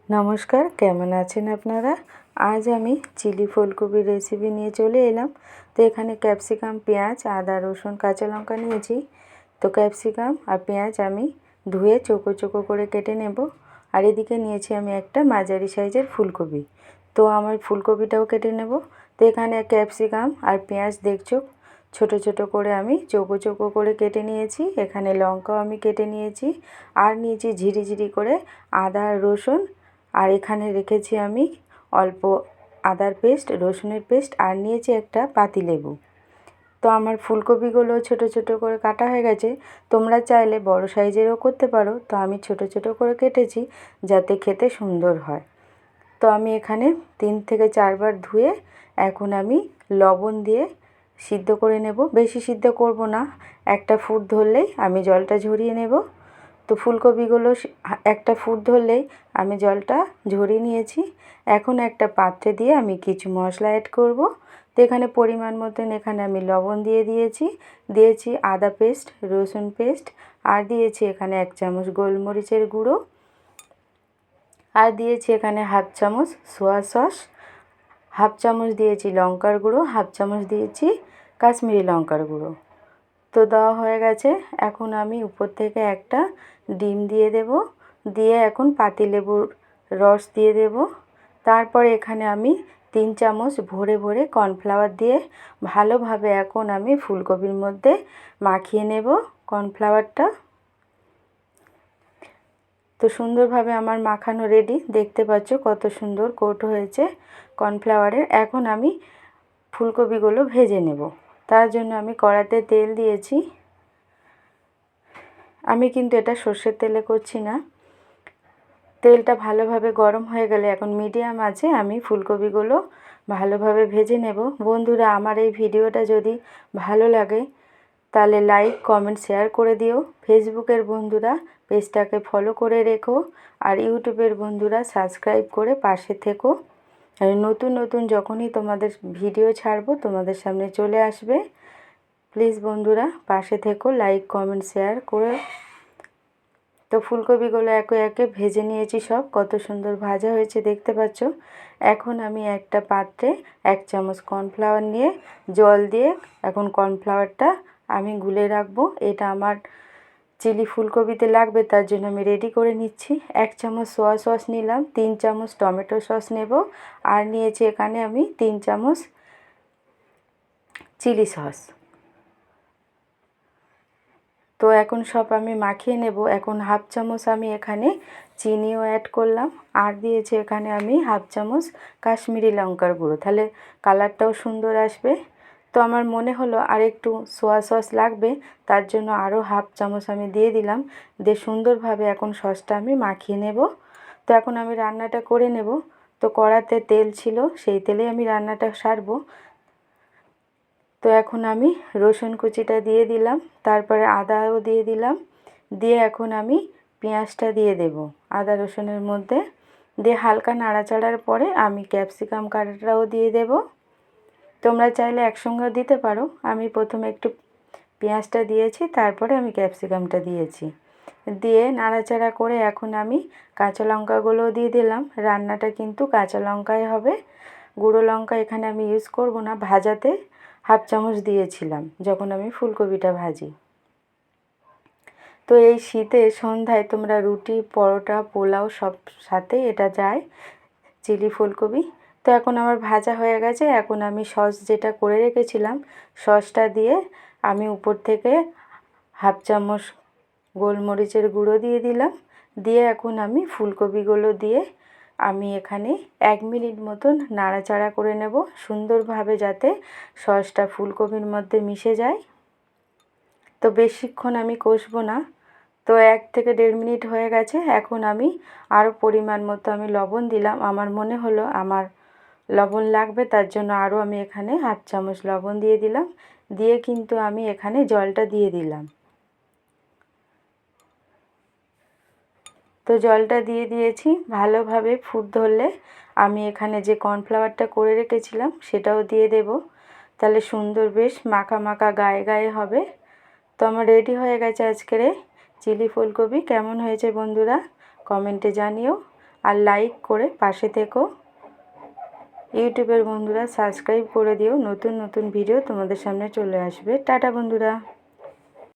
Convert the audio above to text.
নমস্কার, কেমন আছেন আপনারা? আজ আমি চিলি ফুলকপির রেসিপি নিয়ে চলে এলাম। তো এখানে ক্যাপসিকাম, পেঁয়াজ, আদা, রসুন, কাঁচা লঙ্কা নিয়েছি। তো ক্যাপসিকাম আর পেঁয়াজ আমি ধুয়ে চৌকো চৌকো করে কেটে নেব। আর এদিকে নিয়েছি আমি একটা মাঝারি সাইজের ফুলকপি। তো আমার ফুলকপিটাও কেটে নেব। তো এখানে ক্যাপসিকাম আর পেঁয়াজ দেখছো ছোট ছোট করে আমি চৌকো চৌকো করে কেটে নিয়েছি। এখানে লঙ্কাও আমি কেটে নিয়েছি। আর নিয়েছি ঝিরিঝিরি করে আদা আর রসুন। আর এখানে রেখেছি আমি অল্প আদার পেস্ট, রসুনের পেস্ট, আর নিয়েছি একটা পাতিলেবু। তো আমার ফুলকপিগুলো ছোট ছোট করে কাটা হয়ে গেছে। তোমরা চাইলে বড় সাইজেরও করতে পারো। তো আমি ছোট ছোট করে কেটেছি যাতে খেতে সুন্দর হয়। তো আমি এখানে 3 থেকে 4 বার ধুয়ে এখন আমি লবণ দিয়ে সিদ্ধ করে নেব। বেশি সিদ্ধ করব না, একটা ফুট ধরলেই আমি জলটা ঝরিয়ে নেব। তো ফুলকপিগুলো একটা ফুট ধরলেই আমি জলটা ঝরিয়ে নিয়েছি। এখন একটা পাত্রে দিয়ে আমি কিছু মশলা অ্যাড করব। তো এখানে পরিমাণ মতন এখানে আমি লবণ দিয়েছি আদা পেস্ট, রসুন পেস্ট, আর দিয়েছি এখানে 1 চামচ গোলমরিচের গুঁড়ো, আর দিয়েছি এখানে 1/2 চামচ সোয়া সস, 1/2 চামচ দিয়েছি লঙ্কার গুঁড়ো, 1/2 চামচ দিয়েছি কাশ্মীরি লঙ্কার গুঁড়ো। তো দেওয়া হয়ে গেছে। এখন আমি উপর থেকে একটা ডিম দিয়ে দেব। দিয়ে এখন পাতিলেবুর রস দিয়ে দেব। তারপরে এখানে আমি 3 চামচ ভরে ভরে কর্নফ্লাওয়ার দিয়ে ভালোভাবে এখন আমি ফুলকপির মধ্যে মাখিয়ে নেব কর্নফ্লাওয়ারটা। তো সুন্দরভাবে আমার মাখানো রেডি। দেখতে পাচ্ছ কত সুন্দর কোট হয়েছে কর্নফ্লাওয়ারের। এখন আমি ফুলকপিগুলো ভেজে নেব। তার জন্য আমি কড়াতে তেল দিয়েছি। আমি কিন্তু এটা সর্ষের তেলে করছি না। তেলটা ভালোভাবে গরম হয়ে গেলে এখন মিডিয়াম আঁচে আমি ফুলকপিগুলো ভালোভাবে ভেজে নেব। বন্ধুরা, আমার এই ভিডিওটা যদি ভালো লাগে তাহলে লাইক, কমেন্ট, শেয়ার করে দিও। ফেসবুকের বন্ধুরা পেজটাকে ফলো করে রেখো। আর ইউটিউবের বন্ধুরা সাবস্ক্রাইব করে পাশে থেকো। আর নতুন নতুন যখনই তোমাদের ভিডিও ছাড়বো তোমাদের সামনে চলে আসবে। প্লিজ বন্ধুরা পাশে থেকো, লাইক, কমেন্ট, শেয়ার করে। তো ফুলকপিগুলো একে একে ভেজে নিয়েছি সব। কত সুন্দর ভাজা হয়েছে দেখতে পাচ্ছ। এখন আমি একটা পাত্রে 1 চামচ কর্নফ্লাওয়ার নিয়ে জল দিয়ে এখন কর্নফ্লাওয়ারটা আমি গুলে রাখবো। এটা আমার চিলি ফুলকপিতে লাগবে, তার জন্য আমি রেডি করে নিচ্ছি। 1 চামচ সোয়া সস নিলাম, 3 চামচ টমেটো সস নেব, আর নিয়েছি এখানে আমি 3 চামচ চিলি সস। তো এখন সব আমি মাখিয়ে নেব। এখন 1/2 চামচ আমি এখানে চিনিও অ্যাড করলাম, আর দিয়েছি এখানে আমি 1/2 চামচ কাশ্মীরি লঙ্কার গুঁড়ো, তাহলে কালারটাও সুন্দর আসবে। তো আমার মনে হলো আর একটু সোয়া সস লাগবে, তার জন্য আরও 1/2 চামচ আমি দিয়ে দিলাম। দিয়ে সুন্দরভাবে এখন সসটা আমি মাখিয়ে নেব। তো এখন আমি রান্নাটা করে নেব। তো কড়াতে তেল ছিল, সেই তেলে আমি রান্নাটা সারবো। তো এখন আমি রসুন কুচিটা দিয়ে দিলাম, তারপরে আদাও দিয়ে দিলাম। দিয়ে এখন আমি পেঁয়াজটা দিয়ে দেব আদা রসুনের মধ্যে। দিয়ে হালকা নাড়াচাড়ার পরে আমি ক্যাপসিকাম কাটাটাও দিয়ে দেব। তোমরা চাইলে একসঙ্গেও দিতে পারো। আমি প্রথমে একটু পেঁয়াজটা দিয়েছি, তারপরে আমি ক্যাপসিকামটা দিয়েছি। দিয়ে নাড়াচাড়া করে এখন আমি কাঁচা লঙ্কাগুলোও দিয়ে দিলাম। রান্নাটা কিন্তু কাঁচা লঙ্কায় হবে, গুঁড়ো লঙ্কা এখানে আমি ইউজ করব না। ভাজাতে 1/2 চামচ দিয়েছিলাম যখন আমি ফুলকপিটা ভাজি। তো এই শীতে সন্ধ্যায় তোমরা রুটি, পরোটা, পোলাও সব সাথে এটা যায় চিলি ফুলকপি। তো এখন আমার ভাজা হয়ে গেছে। এখন আমি সস যেটা করে রেখেছিলাম সসটা দিয়ে আমি উপর থেকে 1/2 চামচ গোলমরিচের গুঁড়ো দিয়ে দিলাম। দিয়ে এখন আমি ফুলকপিগুলো দিয়ে আমি এখানে 1 মিনিট মতন নাড়াচাড়া করে নেব সুন্দরভাবে, যাতে সসটা ফুলকপির মধ্যে মিশে যায়। তো বেশিক্ষণ আমি কষবো না। তো 1 থেকে 1.5 মিনিট হয়ে গেছে। এখন আমি আরও পরিমাণ মতো আমি লবণ দিলাম। আমার মনে হলো আমার লবণ লাগবে, তার জন্য আরও আমি এখানে 1/2 চামচ লবণ দিয়ে দিলাম। দিয়ে কিন্তু আমি এখানে জলটা দিয়ে দিলাম। তো জলটা দিয়ে দিয়েছি। ভালোভাবে ফুট ধরলে আমি এখানে যে কর্নফ্লাওয়ারটা করে রেখেছিলাম সেটাও দিয়ে দেব, তাহলে সুন্দর বেশ মাখা মাখা গায়ে গায়ে হবে। তো আমার রেডি হয়ে গেছে আজকের চিলি ফুলকপি। কেমন হয়েছে বন্ধুরা কমেন্টে জানিও। আর লাইক করে পাশে থেকো। ইউটিউবের বন্ধুরা সাবস্ক্রাইব করে দিও, নতুন নতুন ভিডিও তোমাদের সামনে চলে আসবে। টাটা বন্ধুরা।